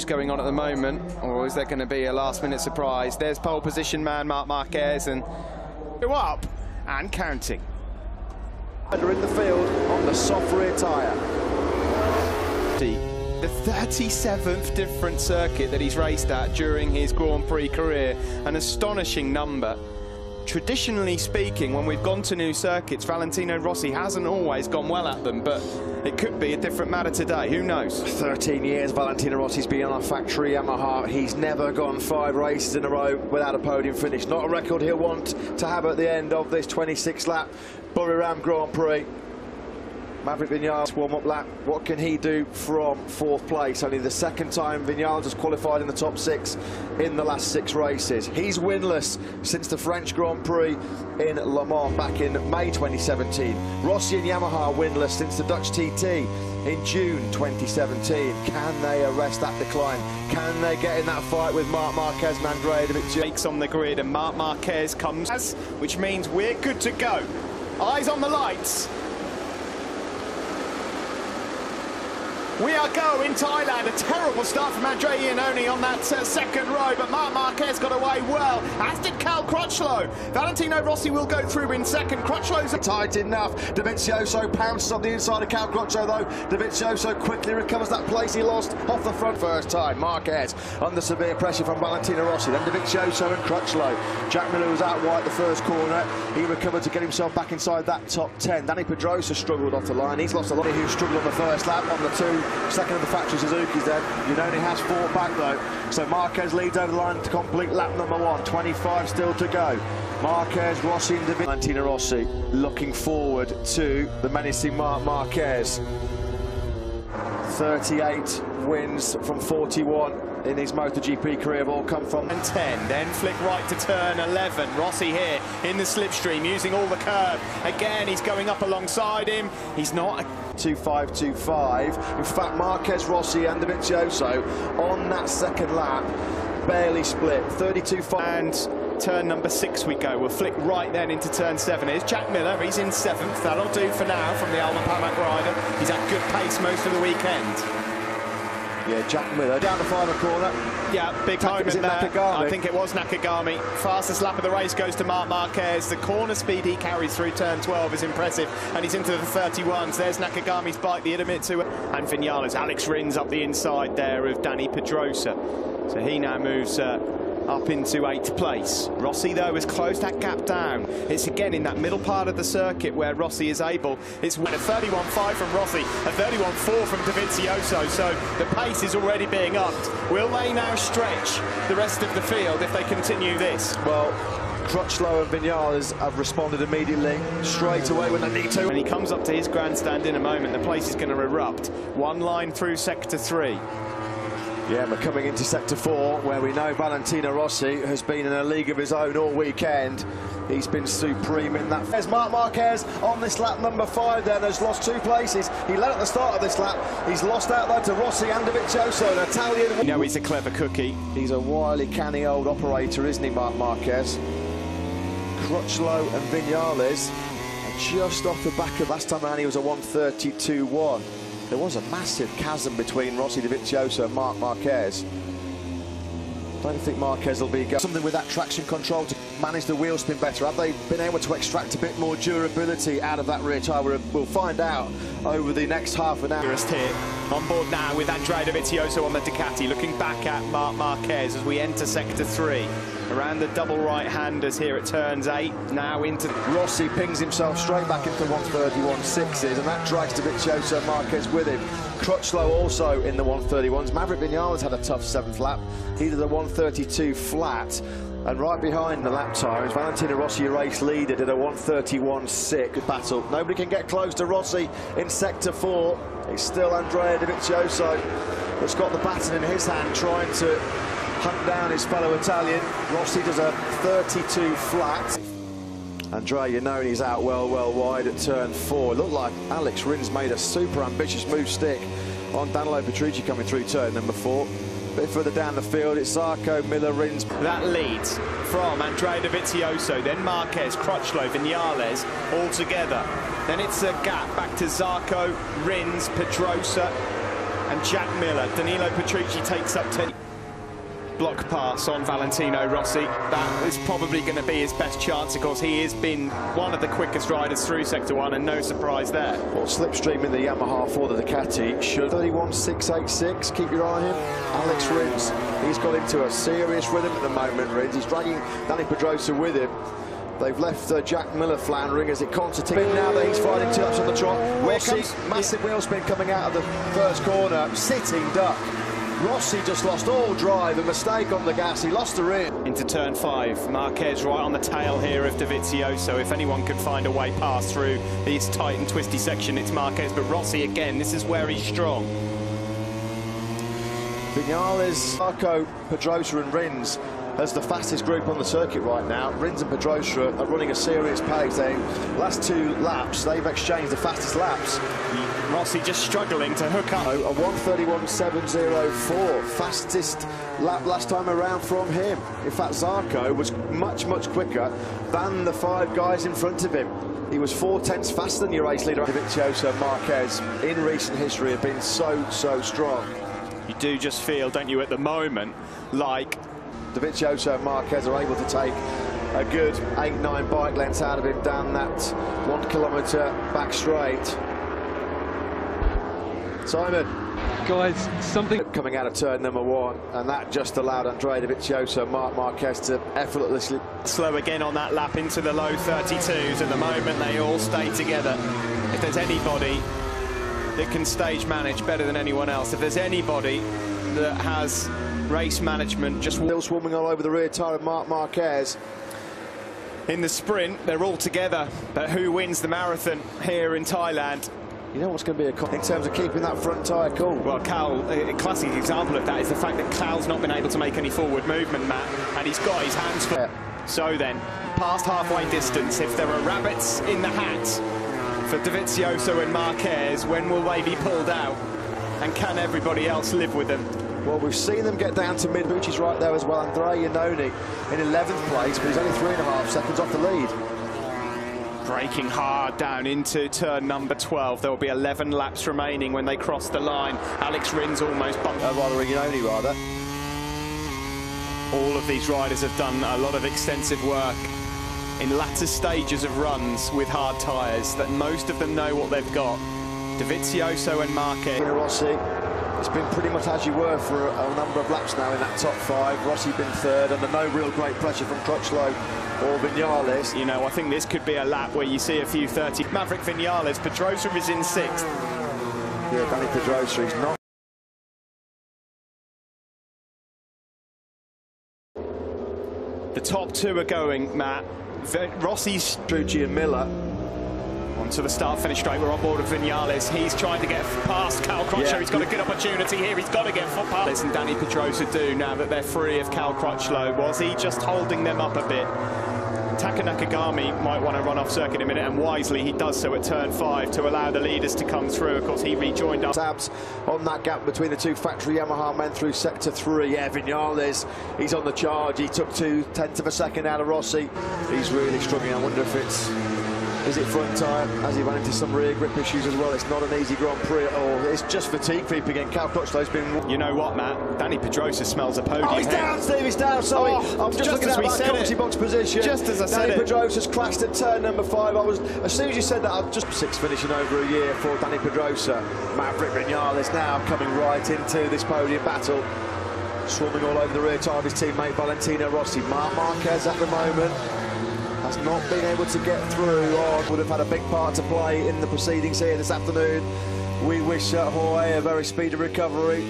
Going on at the moment, or is there going to be a last-minute surprise? There's pole position man Marc Marquez, and go up and counting. Under in the field on the soft rear tyre. The 37th different circuit that he's raced at during his Grand Prix career, an astonishing number. Traditionally speaking, when we've gone to new circuits, Valentino Rossi hasn't always gone well at them, but it could be a different matter today. Who knows? 13 years Valentino Rossi's been on a factory Yamaha. He's never gone 5 races in a row without a podium finish. Not a record he'll want to have at the end of this 26-lap Buriram Grand Prix. Maverick Vinales warm-up lap. What can he do from 4th place? Only the 2nd time Vinales has qualified in the top 6 in the last 6 races. He's winless since the French Grand Prix in Le Mans back in May 2017. Rossi and Yamaha winless since the Dutch TT in June 2017. Can they arrest that decline? Can they get in that fight with Marc Marquez and Andrea Dovizioso? Breaks on the grid, and Marc Marquez comes, which means we're good to go. Eyes on the lights. We are go in Thailand. A terrible start from Andrea Iannone on that 2nd row, but Marc Marquez got away well, as did Cal Crutchlow. Valentino Rossi will go through in 2nd. Crutchlow's tight enough. Dovizioso pounces on the inside of Cal Crutchlow, though. Dovizioso quickly recovers that place he lost off the front first time. Marquez under severe pressure from Valentino Rossi, then Dovizioso and Crutchlow. Jack Miller was out wide the first corner. He recovered to get himself back inside that top 10. Dani Pedrosa struggled off the line. He's lost a lot. Who struggled on the first lap on the 2nd of the factory Suzuki's there. Iannone has 4 back though. So Marquez leads over the line to complete lap number 1. 25 still to go. Marquez, Rossi and Valentino Rossi looking forward to the menacing Marc Marquez. 38 wins from 41 in his MotoGP career have all come from 10, then flick right to turn 11. Rossi here in the slipstream using all the curb. Again, he's going up alongside him. He's not 2.525. In fact, Marquez, Rossi and Dovizioso on that 2nd lap barely split. 32.5. And turn number 6 we go. We'll flick right then into turn 7. Here's Jack Miller. He's in 7th. That'll do for now from the Alma Pamak rider. He's at good pace most of the weekend. Yeah, Jack Miller down the final corner. Yeah, big moment there. Nakagami. I think it was Nakagami. Fastest lap of the race goes to Marc Marquez. The corner speed he carries through turn 12 is impressive, and he's into the 31s. There's Nakagami's bike, the Idemitsu, and Vinales. Alex Rins up the inside there of Dani Pedrosa. So he now moves up into 8th place. Rossi, though, has closed that gap down. It's again in that middle part of the circuit where Rossi is able. It's a 31.5 from Rossi, a 31.4 from Dovizioso, so the pace is already being upped. Will they now stretch the rest of the field if they continue this? Well, Crutchlow and Vinales have responded immediately, straight away when they need to. When he comes up to his grandstand in a moment, the place is going to erupt. One line through sector 3. Yeah, we're coming into sector 4, where we know Valentino Rossi has been in a league of his own all weekend. He's been supreme in that. There's Marc Marquez on this lap number 5 then, has lost 2 places. He led at the start of this lap. He's lost out there to Rossi and Dovizioso, an Italian. You know, he's a clever cookie. He's a wily, canny old operator, isn't he, Marc Marquez? Crutchlow and Vinales are just off the back of last time around. He was a 1:32.1. There was a massive chasm between Rossi, Dovizioso and Marc Marquez. Don't think Marquez will be something with that traction control to manage the wheel spin better. Have they been able to extract a bit more durability out of that rear tyre? We'll find out over the next half an hour. Here on board now with Andrea Dovizioso on the Ducati, looking back at Marc Marquez as we enter sector 3. Around the double right-handers here at turns 8, now into... Rossi pings himself straight back into 1:31.6s, and that drags Dovizioso and Marquez with him. Crutchlow also in the 1:31s. Maverick Vinales had a tough 7th lap. He did a 1:32 flat. And right behind the lap times, Valentino Rossi, race leader, did a 1:31.6 battle. Nobody can get close to Rossi in sector 4. It's still Andrea Dovizioso that's got the baton in his hand, trying to hunt down his fellow Italian. Rossi does a 32 flat. Andrea Iannone's out well wide at turn 4. It looked like Alex Rins made a super ambitious move stick on Danilo Petrucci coming through turn number 4. A bit further down the field, it's Zarco, Miller, Rins. That leads from Andrea Dovizioso, then Marquez, Crutchlow, Vinales, all together. Then it's a gap back to Zarco, Rins, Pedrosa, and and Jack Miller. Danilo Petrucci takes up 10. Block pass on Valentino Rossi. That is probably going to be his best chance, because he has been one of the quickest riders through Sector 1, and no surprise there. Well, slipstream in the Yamaha for the Ducati should 31.686. Keep your eye on him. Alex Rins, he's got into a serious rhythm at the moment. Rins, he's dragging Danny Pedrosa with him. They've left Jack Miller floundering as it concertina. Now that he's fighting 2 laps on the trot. Rossi, massive wheel spin coming out of the first corner, sitting duck. Rossi just lost all drive, a mistake on the gas, he lost the rear. Into turn 5, Marquez right on the tail here of Dovizioso. If anyone could find a way past through this tight and twisty section, it's Marquez, but Rossi again, this is where he's strong. Vinales, Marco, Pedrosa and Rins as the fastest group on the circuit right now. Rins and Pedrosa are running a serious pace. Last 2 laps, they've exchanged the fastest laps. Rossi just struggling to hook up. A 1:31.704, fastest lap last time around from him. In fact, Zarco was much quicker than the 5 guys in front of him. He was 4/10 faster than your race leader. Dovizioso and Marquez in recent history have been so strong. You do just feel, don't you, at the moment, like Dovizioso and Marquez are able to take a good 8-9 bike lengths out of him down that 1 kilometre back straight. Simon. Guys, something coming out of turn number 1, and that just allowed Andrea Dovizioso and Marc Marquez to effortlessly slow again on that lap into the low 32s. At the moment, they all stay together. If there's anybody that can stage manage better than anyone else, if there's anybody that has race management, just still swarming all over the rear tyre of Marc Marquez. In the sprint, they're all together, but who wins the marathon here in Thailand? You know what's going to be in terms of keeping that front tyre cool? Well, Cal, a classic example of that is the fact that Cal's not been able to make any forward movement, Matt, and he's got his hands full. Yeah. So then, past halfway distance, if there are rabbits in the hat for Dovizioso and Marquez, when will they be pulled out? And can everybody else live with them? Well, we've seen them get down to mid, which is right there as well. Andrea Iannone in 11th place, but he's only 3.5 seconds off the lead. Braking hard down into turn number 12. There will be 11 laps remaining when they cross the line. Alex Rins almost bumped. Iannone, rather. All of these riders have done a lot of extensive work in latter stages of runs with hard tyres, that most of them know what they've got. Dovizioso and Marquez. Rossi, it's been pretty much as you were for a number of laps now in that top 5. Rossi been 3rd, under no real great pressure from Crutchlow or Vinales. You know, I think this could be a lap where you see a few 30. Maverick Vinales, Pedrosa is in 6th. Yeah, Danny Pedrosa, he's not. The top 2 are going, Matt. Rossi's, Petrucci and Miller. Onto the start-finish straight, we're on board with Vinales. He's trying to get past Cal Crutchlow. Yeah. He's got a good opportunity here. He's got to get foot past. And Danny Pedrosa do now that they're free of Cal Crutchlow. Was he just holding them up a bit? Taka Nakagami might want to run off circuit in a minute, and wisely he does so at turn 5 to allow the leaders to come through. Of course, he rejoined us. Tabs on that gap between the 2 factory Yamaha men through sector 3. Yeah, Vinales, he's on the charge. He took 2/10 of a second out of Rossi. He's really struggling. I wonder if is it front tyre? Has he run into some rear grip issues as well? It's not an easy Grand Prix at all. It's just fatigue creeping in. Cal Crutchlow's been... You know what, Matt? Danny Pedrosa smells a podium. Oh, he's down, Steve, he's down, sorry. I'm just looking at that commentary box position. Just as I said Danny Pedrosa's crashed at turn number 5. As soon as you said that, I've just 6 finishing over a year for Danny Pedrosa. Maverick Vinales now coming right into this podium battle. Swarming all over the rear tyre of his teammate Valentino Rossi. Marc Marquez at the moment has not been able to get through, or would have had a big part to play in the proceedings here this afternoon. We wish Jorge a very speedy recovery.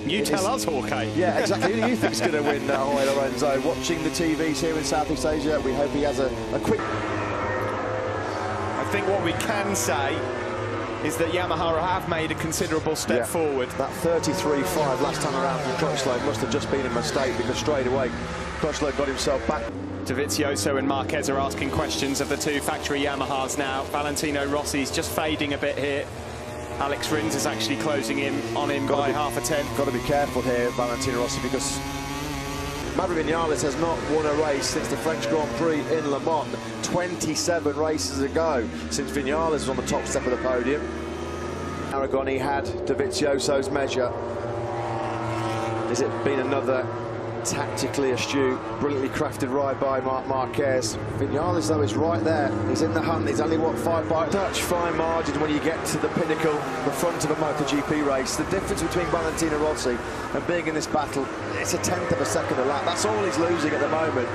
You tell us, Jorge. Yeah, exactly. Who do you think is going to win Jorge Lorenzo? Watching the TVs here in Southeast Asia, we hope he has a quick... I think what we can say is that Yamaha have made a considerable step forward. That 33.5 last time around from Crutchlow must have just been a mistake, because straight away Crutchlow got himself back. Dovizioso and Marquez are asking questions of the 2 factory Yamahas now. Valentino Rossi's just fading a bit here. Alex Rins is actually closing in on him by half a tenth. Got to be careful here, Valentino Rossi, because Maverick Vinales has not won a race since the French Grand Prix in Le Mans 27 races ago, since Vinales was on the top step of the podium. Aragon, he had Dovizioso's measure. Has it been another tactically astute, brilliantly crafted ride by Marc Marquez? Vinales, though, is right there. He's in the hunt. He's only, what, 5 by such fine margin when you get to the pinnacle, the front of a MotoGP race. The difference between Valentino Rossi and being in this battle, it's a tenth of a second a lap. That's all he's losing at the moment.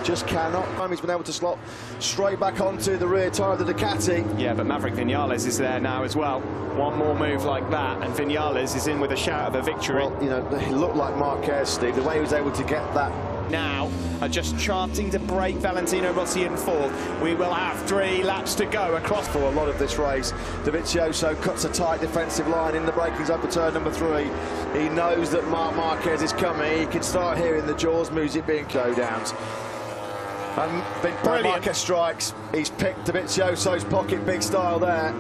Just cannot. He's been able to slot straight back onto the rear tyre of the Ducati. Yeah, but Maverick Vinales is there now as well. One more move like that, and Vinales is in with a shout of a victory. Well, you know, he looked like Marquez, Steve, the way he was able to get that. Now are just chanting to break Valentino Rossi in fourth. We will have 3 laps to go across for a lot of this race. Dovizioso cuts a tight defensive line in the braking zone for turn number 3. He knows that Marc Marquez is coming. He can start hearing the Jaws music being showdowns. And Marquez strikes. He's picked Dovizioso's pocket big style there.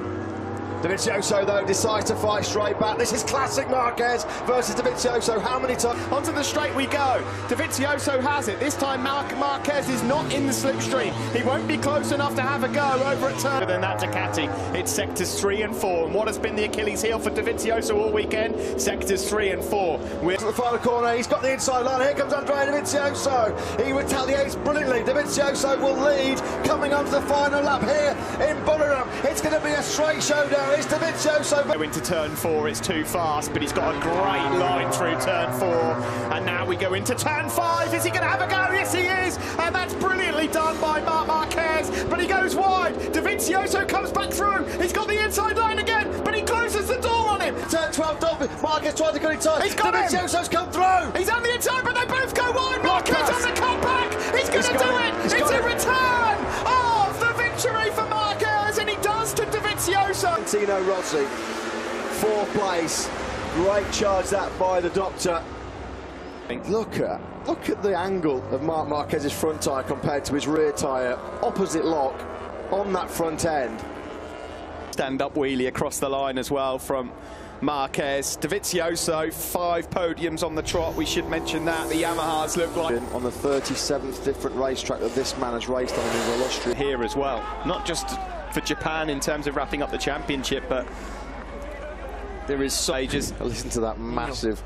Dovizioso, though, decides to fight straight back. This is classic Marquez versus Dovizioso. How many times? Onto the straight we go. Dovizioso has it. This time Marquez is not in the slipstream. He won't be close enough to have a go over at turn. Than that Ducati. It's sectors 3 and 4. And what has been the Achilles heel for Dovizioso all weekend? Sectors 3 and 4. We're to the final corner. He's got the inside line. Here comes Andrea Dovizioso. He retaliates brilliantly. Dovizioso will lead coming onto the final lap here in Bulleram. It's going to be a straight showdown. It's Dovizioso. Go into turn 4, it's too fast, but he's got a great line through turn 4. And now we go into turn 5. Is he going to have a go? Yes, he is. And that's brilliantly done by Marc Marquez, but he goes wide. Dovizioso comes back through. He's got the inside line again, but he closes the door on him. Turn 12, Dolphin. Marquez tried to get inside. He's got Dovizioso's come through. He's on the inside, but they both go wide. Marquez on the comeback. He's going to do it. It's a return of the victory for Marquez, and he does to Dovizioso. Valentino Rossi, 4th place. Great charge that by the doctor. Look at the angle of Marc Marquez's front tyre compared to his rear tyre. Opposite lock on that front end. Stand-up wheelie across the line as well from Marquez. Dovizioso, 5 podiums on the trot. We should mention that. The Yamahas look like... On the 37th different racetrack that this man has raced on in his illustrious... Here as well. Not just for Japan in terms of wrapping up the championship, but there is stages. Listen to that massive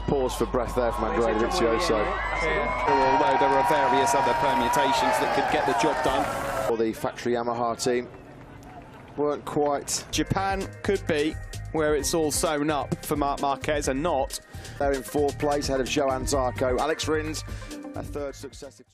pause for breath there from Andrea Dovizioso. Although there are various other permutations that could get the job done. For the factory Yamaha team, weren't quite. Japan could be where it's all sewn up for Marc Marquez and not. They're in 4th place ahead of Johann Zarco. Alex Rins, a 3rd successive.